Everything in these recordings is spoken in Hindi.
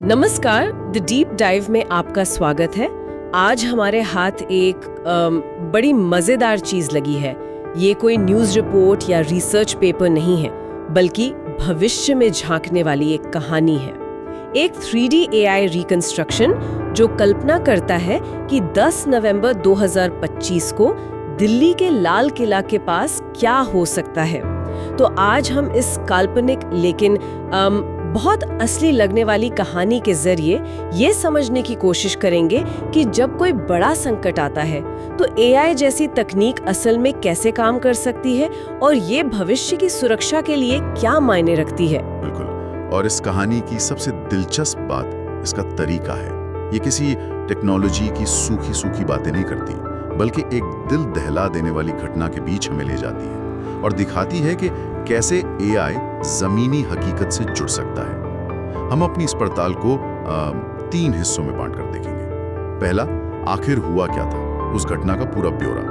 नमस्कार, द डीप डाइव में आपका स्वागत है। आज हमारे हाथ एक बड़ी मज़ेदार चीज़ लगी है। ये कोई न्यूज़ रिपोर्ट या रिसर्च पेपर नहीं है, बल्कि भविष्य में झांकने वाली एक कहानी है। एक 3D AI रिकंस्ट्रक्शन जो कल्पना करता है कि 10 नवंबर 2025 को दिल्ली के लाल किला के पास क्या हो सकता है। तो आज हम इस काल्पनिक लेकिन बहुत असली लगने वाली कहानी के जरिए ये समझने की कोशिश करेंगे कि जब कोई बड़ा संकट आता है तो AI जैसी तकनीक असल में कैसे काम कर सकती है और ये भविष्य की सुरक्षा के लिए क्या मायने रखती है। बिल्कुल, और इस कहानी की सबसे दिलचस्प बात इसका तरीका है। ये किसी टेक्नोलॉजी की सूखी सूखी बातें नहीं करती, बल्कि एक दिल दहला देने वाली घटना के बीच हमें ले जाती है और दिखाती है कि कैसे AI जमीनी हकीकत से जुड़ सकता है। हम अपनी इस पड़ताल को 3 हिस्सों में बांट कर देखेंगे। पहला, आखिर हुआ क्या था, उस घटना का पूरा ब्यौरा।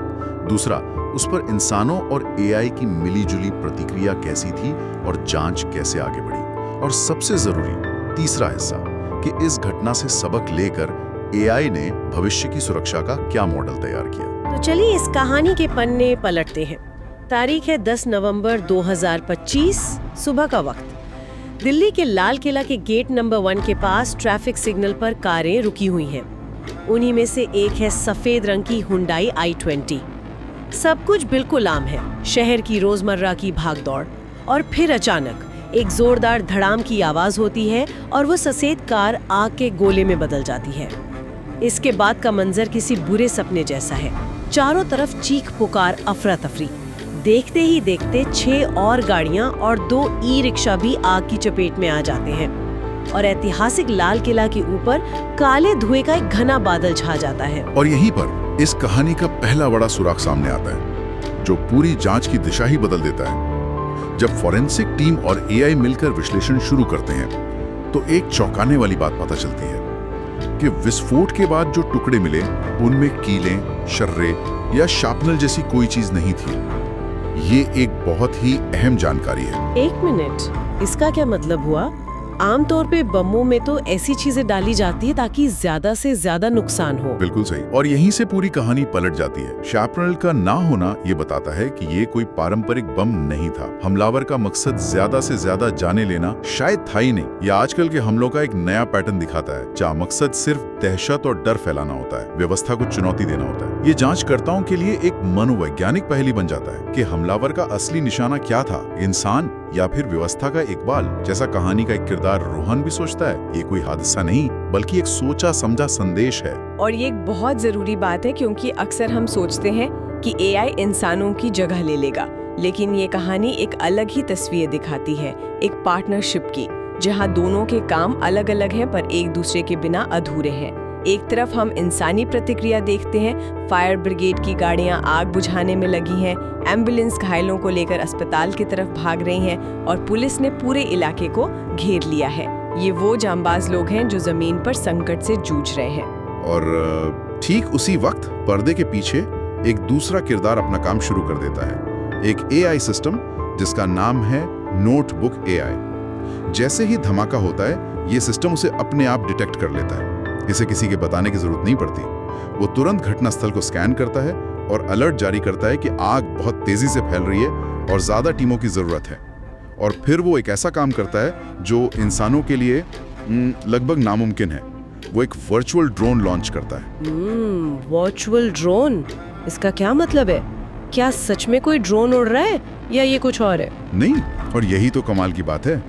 दूसरा, उस पर इंसानों और AI की मिलीजुली प्रतिक्रिया कैसी थी और जांच कैसे आगे बढ़ी। और सबसे जरूरी तीसरा हिस्सा कि इस घटना से सबक लेकर AI ने भविष्य की सुरक्षा का क्या मॉडल तैयार किया। तो चलिए इस कहानी के पन्ने पलटते हैं। तारीख है 10 नवंबर 2025, सुबह का वक्त। दिल्ली के लाल किला के गेट नंबर 1 के पास ट्रैफिक सिग्नल पर कारें रुकी हुई हैं। उन्हीं में से एक है सफेद रंग की हुंडई i20। सब कुछ बिल्कुल आम है, शहर की रोजमर्रा की भागदौड़। और फिर अचानक एक जोरदार धड़ाम की आवाज होती है और वो सफेद कार आग के गोले में बदल जाती है। इसके बाद का मंजर किसी बुरे सपने जैसा है। चारों तरफ चीख पुकार, अफरा तफरी। देखते ही देखते 6 और गाड़ियां और 2 ई-रिक्शा भी आग की चपेट में आ जाते हैं और ऐतिहासिक लाल किला के ऊपर काले धुएं का एक घना बादल छा जाता है। और यहीं पर इस कहानी का पहला बड़ा सुराग सामने आता है, जो पूरी जांच की दिशा ही बदल देता है। जब फॉरेंसिक टीम और AI मिलकर विश्लेषण शुरू करते हैं तो एक चौंकाने वाली बात पता चलती है कि विस्फोट के बाद जो टुकड़े मिले उनमें कीलें, शर्रे या शार्पनर जैसी कोई चीज नहीं थी। ये एक बहुत ही अहम जानकारी है। एक मिनट, इसका क्या मतलब हुआ? आमतौर पे बमों में तो ऐसी चीजें डाली जाती है ताकि ज्यादा से ज्यादा नुकसान हो। बिल्कुल सही, और यहीं से पूरी कहानी पलट जाती है। शार्पनर का ना होना ये बताता है कि ये कोई पारंपरिक बम नहीं था। हमलावर का मकसद ज्यादा से ज्यादा जाने लेना शायद था ही नहीं। या आजकल के हमलों का एक नया पैटर्न दिखाता है, जहाँ मकसद सिर्फ दहशत और डर फैलाना होता है, व्यवस्था को चुनौती देना होता है। ये जांचकर्ताओं के लिए एक मनोवैज्ञानिक पहेली बन जाता है कि हमलावर का असली निशाना क्या था, इंसान या फिर व्यवस्था का इकबाल। जैसा कहानी का एक किरदार रोहन भी सोचता है, ये कोई हादसा नहीं बल्कि एक सोचा समझा संदेश है। और ये एक बहुत जरूरी बात है, क्योंकि अक्सर हम सोचते हैं कि AI इंसानों की जगह ले लेगा, लेकिन ये कहानी एक अलग ही तस्वीर दिखाती है, एक पार्टनरशिप की, जहाँ दोनों के काम अलग अलग हैं पर एक दूसरे के बिना अधूरे हैं। एक तरफ हम इंसानी प्रतिक्रिया देखते हैं, फायर ब्रिगेड की गाड़ियां आग बुझाने में लगी हैं, एम्बुलेंस घायलों को लेकर अस्पताल की तरफ भाग रही हैं और पुलिस ने पूरे इलाके को घेर लिया है। ये वो जांबाज लोग हैं जो जमीन पर संकट से जूझ रहे हैं। और ठीक उसी वक्त पर्दे के पीछे एक दूसरा किरदार अपना काम शुरू कर देता है, एक AI सिस्टम जिसका नाम है नोटबुक AI। जैसे ही धमाका होता है, ये सिस्टम उसे अपने आप डिटेक्ट कर लेता है। इसे किसी के बताने की जरूरत नहीं पड़ती। वो तुरंत घटनास्थल को स्कैन करता है और अलर्ट जारी करता है कि आग बहुत तेजी से फैल रही है और ज्यादा टीमों की जरूरत है। और फिर वो एक ऐसा काम करता है जो इंसानों के लिए लगभग नामुमकिन है। वो एक वर्चुअल ड्रोन लॉन्च करता है। वर्चुअल ड्रोन, इसका क्या मतलब है? क्या सच में कोई ड्रोन उड़ रहा है या ये कुछ और है? नहीं, और यही तो कमाल की बात है।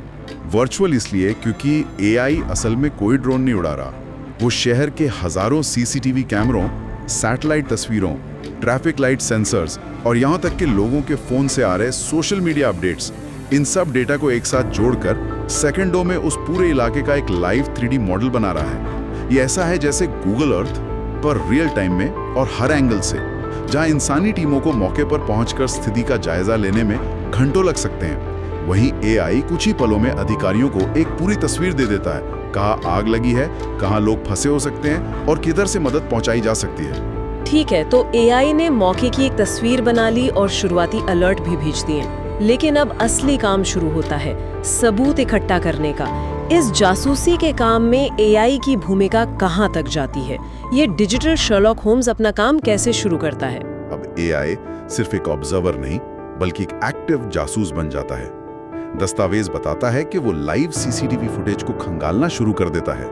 वर्चुअल इसलिए क्योंकि AI असल में कोई ड्रोन नहीं उड़ा रहा। वो शहर के हजारों CCTV कैमरों, सैटेलाइट तस्वीरों, ट्रैफिक लाइट सेंसर्स और यहाँ तक कि लोगों के फोन से आ रहे सोशल मीडिया अपडेट्स, इन सब डेटा को एक साथ जोड़कर सेकंडों में उस पूरे इलाके का एक लाइव 3D मॉडल बना रहा है। ये ऐसा है जैसे गूगल अर्थ पर रियल टाइम में और हर एंगल से, जहाँ इंसानी टीमों को मौके पर पहुंचकर स्थिति का जायजा लेने में घंटों लग सकते हैं, वहीं AI कुछ ही पलों में अधिकारियों को एक पूरी तस्वीर दे देता है। कहाँ आग लगी है, कहाँ लोग फंसे हो सकते हैं और किधर से मदद पहुंचाई जा सकती है। ठीक है, तो AI ने मौके की एक तस्वीर बना ली और शुरुआती अलर्ट भी भेज दिए, लेकिन अब असली काम शुरू होता है, सबूत इकट्ठा करने का। इस जासूसी के काम में एआई की भूमिका कहाँ तक जाती है? ये डिजिटल शर्लॉक होम्स अपना काम कैसे शुरू करता है? अब एआई सिर्फ एक ऑब्जर्वर नहीं बल्कि एक एक्टिव जासूस बन जाता है। दस्तावेज बताता है कि वो लाइव सीसीटीवी फुटेज को खंगालना शुरू कर देता है।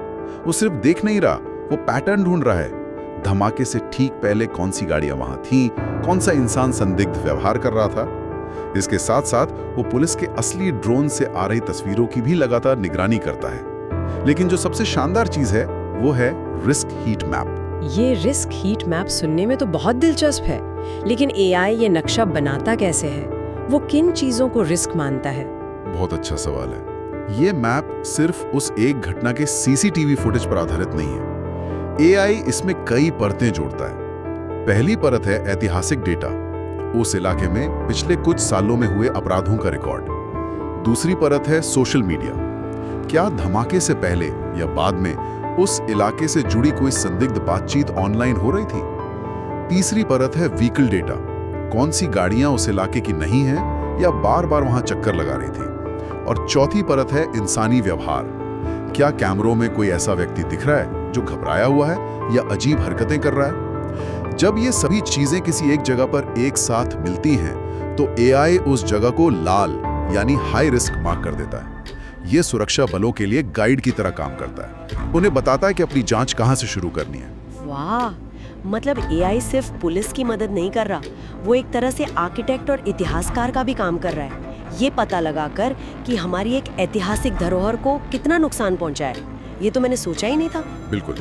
वो सिर्फ देख नहीं रहा, वो पैटर्न ढूंढ रहा है। धमाके से ठीक पहले कौन सी गाड़ियां वहां थीं, कौन सा इंसान संदिग्ध व्यवहार कर रहा था। इसके साथ साथ वो पुलिस के असली ड्रोन से आ रही तस्वीरों की भी लगातार निगरानी करता है। लेकिन जो सबसे शानदार चीज है वो है रिस्क हीट मैप। ये रिस्क हीट मैप सुनने में तो बहुत दिलचस्प है, लेकिन एआई ये नक्शा बनाता कैसे है? वो किन चीजों को रिस्क मानता है? बहुत अच्छा सवाल है। ये मैप सिर्फ उस एक घटना के सीसीटीवी फुटेज पर आधारित नहीं है। एआई इसमें कई परतें जोड़ता है। पहली परत है ऐतिहासिक डेटा, उस इलाके में पिछले कुछ सालों में हुए अपराधों का रिकॉर्ड। दूसरी परत है सोशल मीडिया, क्या धमाके से पहले या बाद में उस इलाके से जुड़ी कोई संदिग्ध बातचीत ऑनलाइन हो रही थी। तीसरी परत है व्हीकल डेटा, कौन सी गाड़ियां उस इलाके की नहीं हैं या बार बार वहां चक्कर लगा रही थी। और चौथी परत है इंसानी व्यवहार, क्या कैमरों में कोई ऐसा व्यक्ति दिख रहा है जो घबराया हुआ है या अजीब हरकतें कर रहा है। जब ये सभी चीजें किसी एक जगह पर एक साथ मिलती हैं तो एआई उस जगह को लाल यानी हाई रिस्क मार्क कर देता है। ये सुरक्षा बलों के लिए गाइड की तरह काम करता है, उन्हें बताता है कि अपनी जांच कहां से शुरू करनी है। वाह, मतलब एआई सिर्फ पुलिस की मदद नहीं कर रहा, वो एक तरह से आर्किटेक्ट और इतिहासकार का भी काम कर रहा है, ये पता लगाकर कि हमारी एक ऐतिहासिक धरोहर को कितना नुकसान पहुंचा है। ये तो मैंने सोचा ही नहीं था। बिल्कुल,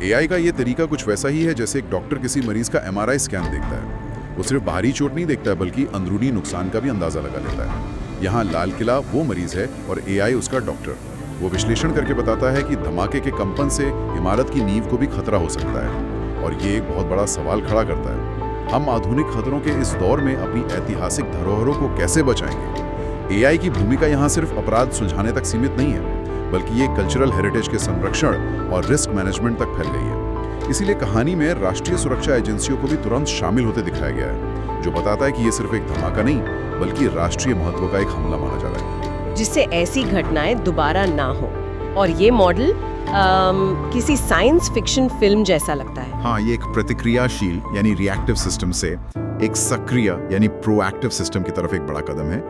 एआई का ये तरीका कुछ वैसा ही है जैसे एक डॉक्टर किसी मरीज का एमआरआई स्कैन देखता है। वो सिर्फ बाहरी चोट नहीं देखता है बल्कि अंदरूनी नुकसान का भी अंदाजा लगा लेता है। यहाँ लाल किला वो मरीज है और एआई उसका डॉक्टर। वो विश्लेषण करके बताता है कि धमाके के कंपन से इमारत की नींव को भी खतरा हो सकता है। और ये एक बहुत बड़ा सवाल खड़ा करता है, हम आधुनिक खतरों के इस दौर में अपनी ऐतिहासिक धरोहरों को कैसे बचाएंगे? एआई की भूमिका यहाँ सिर्फ अपराध सुलझाने तक सीमित नहीं है, बल्कि ये कल्चरल हेरिटेज के संरक्षण और रिस्क मैनेजमेंट तक फैल गई है। इसीलिए कहानी में राष्ट्रीय सुरक्षा एजेंसियों को भी तुरंत शामिल होते दिखाया गया है, जो बताता है कि ये सिर्फ एक धमाका नहीं बल्कि राष्ट्रीय महत्व का एक हमला माना जा रहा है, जिससे ऐसी घटनाएं दोबारा ना हो। और ये मॉडल किसी साइंस फिक्शन फिल्म जैसा लगता है। हाँ, ये एक प्रतिक्रियाशील यानी रिएक्टिव सिस्टम से एक सक्रिय यानी प्रोएक्टिव सिस्टम की तरफ एक बड़ा कदम है।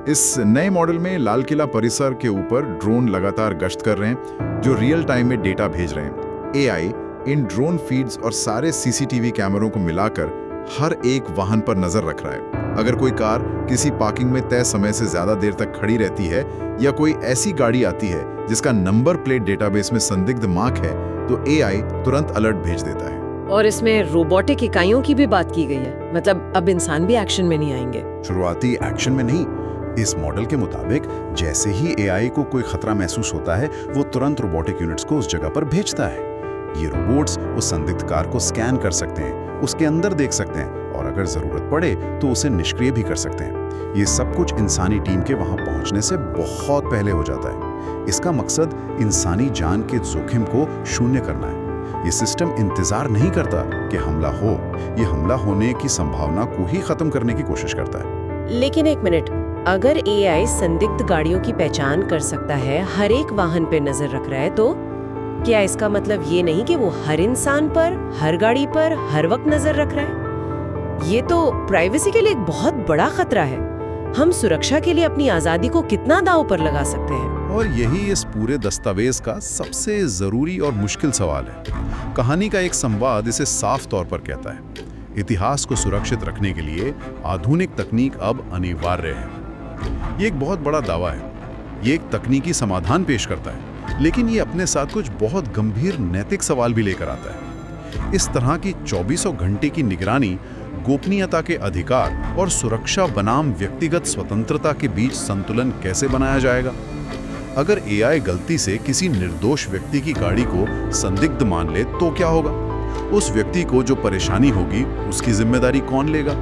इस नए मॉडल में लाल किला परिसर के ऊपर ड्रोन लगातार गश्त कर रहे हैं जो रियल टाइम में डेटा भेज रहे हैं। एआई इन ड्रोन फीड्स और सारे सीसीटीवी कैमरों को मिलाकर हर एक वाहन पर नजर रख रहा है। अगर कोई कार किसी पार्किंग में तय समय से ज्यादा देर तक खड़ी रहती है या कोई ऐसी गाड़ी आती है जिसका नंबर प्लेट डेटाबेस में संदिग्ध मार्क है तो एआई तुरंत अलर्ट भेज देता है। और इसमें रोबोटिक इकाइयों की भी बात की गई है, मतलब अब इंसान भी एक्शन में नहीं आएंगे। शुरुआती एक्शन में नहीं, इस मॉडल के मुताबिक जैसे ही एआई को कोई खतरा महसूस होता है वो तुरंत रोबोटिक यूनिट्स को उस जगह पर भेजता है। ये रोबोट्स उस संदिग्ध कार को स्कैन कर सकते हैं, उसके अंदर देख सकते हैं और अगर जरूरत पड़े तो उसे निष्क्रिय भी कर सकते हैं। ये सब कुछ इंसानी टीम के वहां पहुंचने से बहुत पहले हो जाता है। इसका मकसद इंसानी जान के जोखिम को शून्य करना है। ये सिस्टम इंतजार नहीं करता कि हमला हो, ये हमला होने की संभावना को ही खत्म करने की कोशिश करता है। लेकिन एक मिनट, अगर एआई संदिग्ध गाड़ियों की पहचान कर सकता है, हर एक वाहन पे नजर रख रहा है, तो क्या इसका मतलब ये नहीं कि वो हर इंसान पर, हर गाड़ी पर, हर वक्त नजर रख रहा है? ये तो प्राइवेसी के लिए एक बहुत बड़ा खतरा है। हम सुरक्षा के लिए अपनी आजादी को कितना दांव पर लगा सकते हैं? और यही इस पूरे दस्तावेज का सबसे जरूरी और मुश्किल सवाल है। कहानी का एक संवाद इसे साफ तौर पर कहता है, इतिहास को सुरक्षित रखने के लिए आधुनिक तकनीक अब अनिवार्य है। ये एक बहुत बड़ा दावा है। ये एक तकनीकी समाधान पेश करता है, लेकिन ये अपने साथ कुछ बहुत गंभीर नैतिक सवाल भी लेकर आता है। इस तरह की 2400 घंटे की निगरानी, गोपनीयता के अधिकार और सुरक्षा बनाम व्यक्तिगत स्वतंत्रता के बीच संतुलन कैसे बनाया जाएगा? अगर एआई गलती से किसी निर्दोष व्यक्ति की गाड़ी को संदिग्ध मान ले तो क्या होगा? उस व्यक्ति को जो परेशानी होगी उसकी जिम्मेदारी कौन लेगा?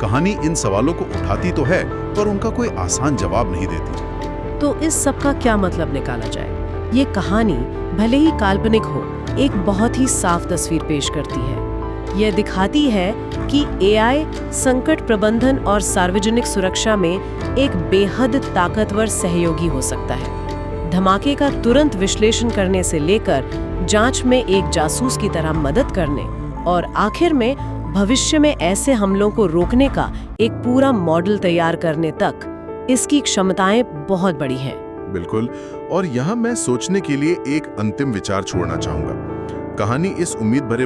कहानी इन सवालों को उठाती तो है पर उनका कोई आसान जवाब नहीं देती। तो इस सब का क्या मतलब निकाला जाए? ये कहानी भले ही काल्पनिक हो, एक बहुत ही साफ तस्वीर पेश करती है। यह दिखाती है कि एआई संकट प्रबंधन और सार्वजनिक सुरक्षा में एक बेहद ताकतवर सहयोगी हो सकता है। धमाके का तुरंत विश्लेषण करने से लेकर जांच में एक जासूस की तरह मदद करने और आखिर में भविष्य में ऐसे हमलों को रोकने का एक पूरा मॉडल तैयार करने तक इसकी क्षमताएं बहुत बड़ी हैं। बिल्कुल। और यहाँ मैं सोचने के लिए एक अंतिम विचार छोड़ना चाहूंगा। कहानी इस उम्मीद भरे